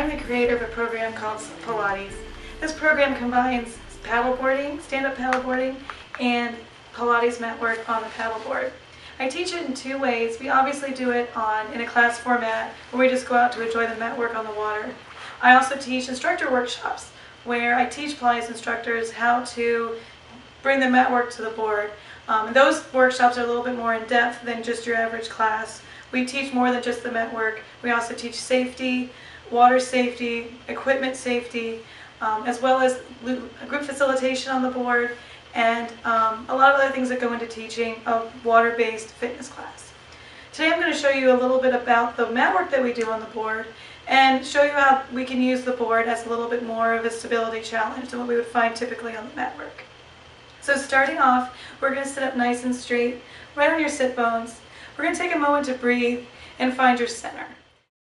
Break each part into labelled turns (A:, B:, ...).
A: I'm the creator of a program called Supilates. This program combines paddleboarding, stand-up paddleboarding, and Pilates mat work on the paddleboard. I teach it in two ways. We obviously do it in a class format where we just go out to enjoy the mat work on the water. I also teach instructor workshops where I teach Pilates instructors how to bring the mat work to the board. Those workshops are a little bit more in depth than just your average class. We teach more than just the mat work. We also teach safety, water safety, equipment safety, as well as group facilitation on the board, and a lot of other things that go into teaching a water-based fitness class. Today I'm going to show you a little bit about the mat work that we do on the board and show you how we can use the board as a little bit more of a stability challenge than what we would find typically on the mat work. So starting off, we're going to sit up nice and straight, right on your sit bones. We're going to take a moment to breathe and find your center.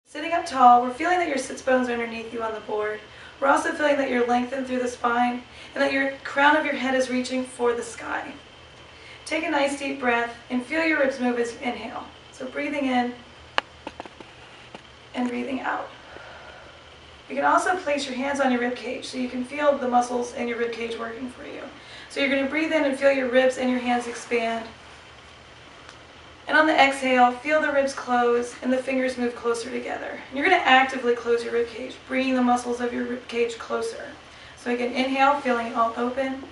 A: Sitting up tall, we're feeling that your sit bones are underneath you on the board. We're also feeling that you're lengthened through the spine and that your crown of your head is reaching for the sky. Take a nice deep breath and feel your ribs move as you inhale. So breathing in and breathing out. You can also place your hands on your rib cage so you can feel the muscles in your rib cage working for you. So you're going to breathe in and feel your ribs and your hands expand. And on the exhale, feel the ribs close and the fingers move closer together. And you're going to actively close your rib cage, bringing the muscles of your rib cage closer. So again, inhale, feeling it all open.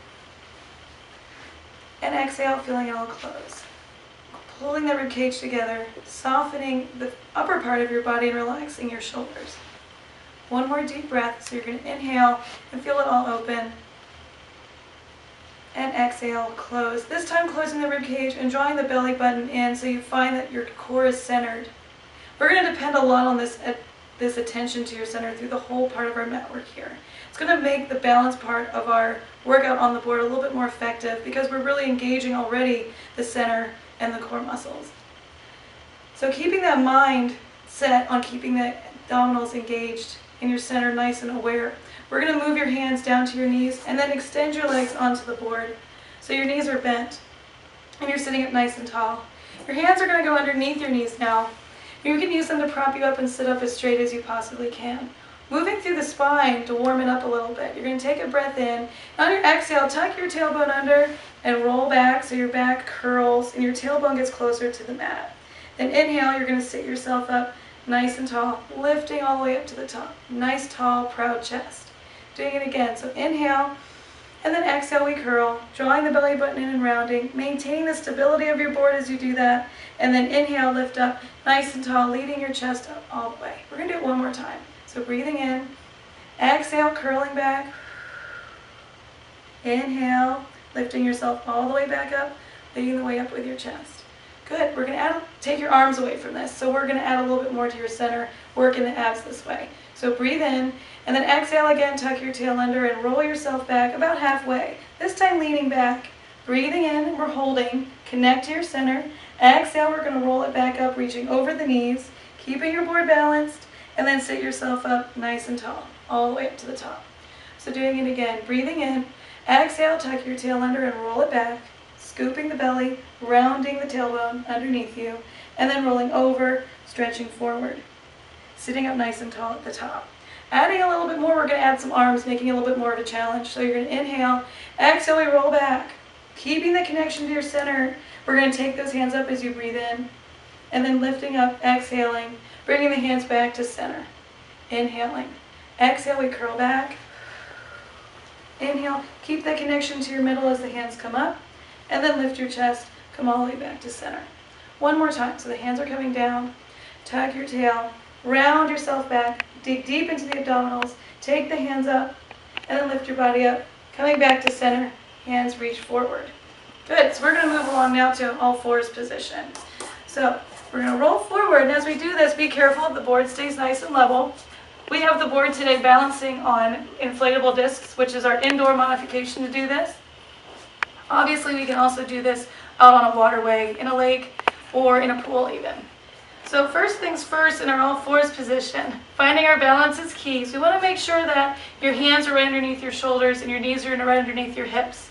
A: And exhale, feeling it all close. Pulling the rib cage together, softening the upper part of your body and relaxing your shoulders. One more deep breath. So you're going to inhale and feel it all open. And exhale, close. This time closing the rib cage and drawing the belly button in so you find that your core is centered. We're going to depend a lot on this attention to your center through the whole part of our mat work here. It's going to make the balance part of our workout on the board a little bit more effective because we're really engaging already the center and the core muscles. So keeping that mind set on keeping the abdominals engaged and your center nice and aware. We're going to move your hands down to your knees and then extend your legs onto the board. So your knees are bent and you're sitting up nice and tall. Your hands are going to go underneath your knees now. You can use them to prop you up and sit up as straight as you possibly can. Moving through the spine to warm it up a little bit. You're going to take a breath in. On your exhale, tuck your tailbone under and roll back so your back curls and your tailbone gets closer to the mat. Then inhale, you're going to sit yourself up nice and tall, lifting all the way up to the top. Nice, tall, proud chest. Doing it again. So inhale, and then exhale, we curl, drawing the belly button in and rounding, maintaining the stability of your board as you do that, and then inhale, lift up, nice and tall, leading your chest up all the way. We're going to do it one more time. So breathing in, exhale, curling back, inhale, lifting yourself all the way back up, leading the way up with your chest. Good. We're going to take your arms away from this. So we're going to add a little bit more to your center, work in the abs this way. So breathe in, and then exhale again, tuck your tail under and roll yourself back about halfway. This time leaning back, breathing in, we're holding, connect to your center. Exhale, we're going to roll it back up, reaching over the knees, keeping your board balanced, and then sit yourself up nice and tall, all the way up to the top. So doing it again, breathing in, exhale, tuck your tail under and roll it back, scooping the belly, rounding the tailbone underneath you, and then rolling over, stretching forward. Sitting up nice and tall at the top. Adding a little bit more, we're going to add some arms, making it a little bit more of a challenge. So you're going to inhale, exhale, we roll back. Keeping the connection to your center, we're going to take those hands up as you breathe in, and then lifting up, exhaling, bringing the hands back to center. Inhaling. Exhale, we curl back. Inhale, keep that connection to your middle as the hands come up, and then lift your chest, come all the way back to center. One more time. So the hands are coming down, tuck your tail, round yourself back, dig deep into the abdominals, take the hands up, and then lift your body up, coming back to center, hands reach forward. Good, so we're going to move along now to all fours position. So we're going to roll forward, and as we do this, be careful the board stays nice and level. We have the board today balancing on inflatable discs, which is our indoor modification to do this. Obviously, we can also do this out on a waterway, in a lake, or in a pool even. So first things first, in our all fours position, finding our balance is key. So we want to make sure that your hands are right underneath your shoulders and your knees are right underneath your hips.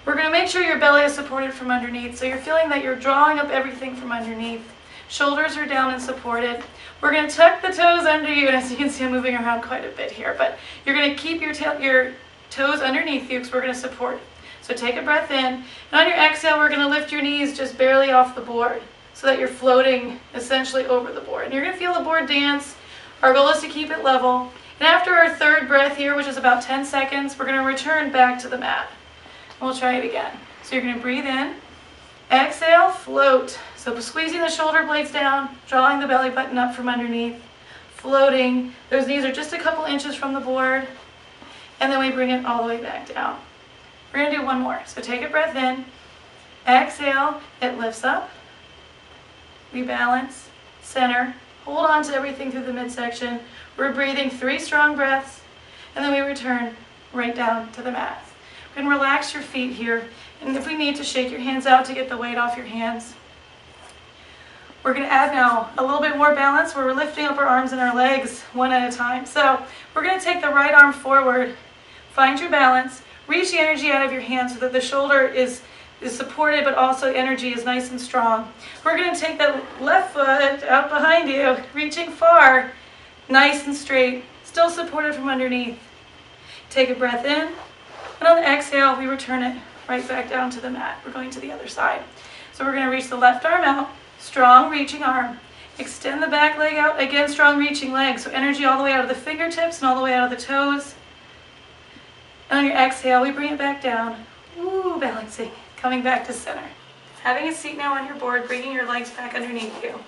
A: We're going to make sure your belly is supported from underneath, so you're feeling that you're drawing up everything from underneath. Shoulders are down and supported. We're going to tuck the toes under you, and as you can see, I'm moving around quite a bit here, but you're going to keep your toes underneath you because we're going to support. So take a breath in, and on your exhale, we're going to lift your knees just barely off the board so that you're floating essentially over the board. And you're going to feel the board dance. Our goal is to keep it level. And after our third breath here, which is about 10 seconds, we're going to return back to the mat. And we'll try it again. So you're going to breathe in, exhale, float. So squeezing the shoulder blades down, drawing the belly button up from underneath, floating. Those knees are just a couple inches from the board. And then we bring it all the way back down. We're going to do one more. So take a breath in, exhale, it lifts up. We balance, center, hold on to everything through the midsection. We're breathing 3 strong breaths, and then we return right down to the mat. You can relax your feet here, and if we need to, shake your hands out to get the weight off your hands. We're going to add now a little bit more balance where we're lifting up our arms and our legs one at a time. So we're going to take the right arm forward, find your balance, reach the energy out of your hands so that the shoulder is supported, but also energy is nice and strong. We're going to take the left foot out behind you, reaching far, nice and straight, still supported from underneath. Take a breath in, and on the exhale, we return it right back down to the mat. We're going to the other side. So we're going to reach the left arm out, strong reaching arm. Extend the back leg out, again, strong reaching leg. So energy all the way out of the fingertips and all the way out of the toes. And on your exhale, we bring it back down. Ooh, balancing, coming back to center. Having a seat now on your board, bringing your legs back underneath you.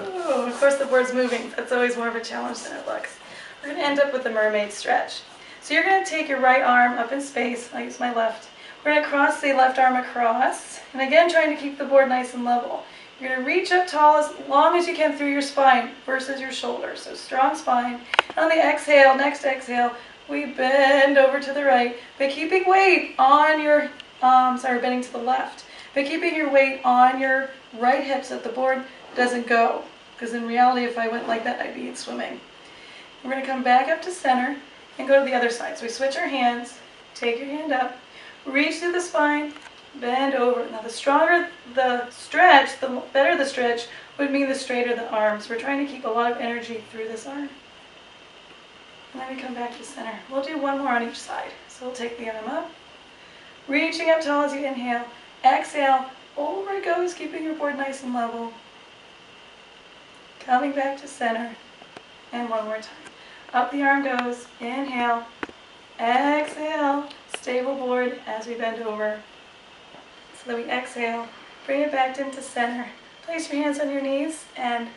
A: Ooh, of course the board's moving. That's always more of a challenge than it looks. We're going to end up with the mermaid stretch. So you're going to take your right arm up in space. I'll use my left. We're going to cross the left arm across. And again, trying to keep the board nice and level. You're going to reach up tall as long as you can through your spine versus your shoulders. So strong spine. And on the exhale, next exhale, we bend over to the right. But keeping weight on your, bending to the left. But keeping your weight on your right hip so that the board doesn't go. Because in reality, if I went like that, I'd be swimming. We're going to come back up to center and go to the other side. So we switch our hands, take your hand up, reach through the spine, bend over. Now the stronger the stretch, the better the stretch would mean the straighter the arms. We're trying to keep a lot of energy through this arm. And then we come back to center. We'll do one more on each side. So we'll take the arm up, reaching up tall as you inhale, exhale, over it goes, keeping your board nice and level. Coming back to center, and one more time. Up the arm goes, inhale, exhale, stable board as we bend over. So then we exhale, bring it back into center. Place your hands on your knees, and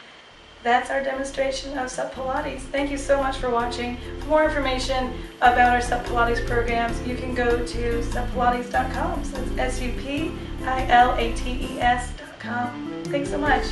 A: that's our demonstration of Supilates. Thank you so much for watching. For more information about our Supilates programs, you can go to supilates.com. So it's Supilates.com. Thanks so much.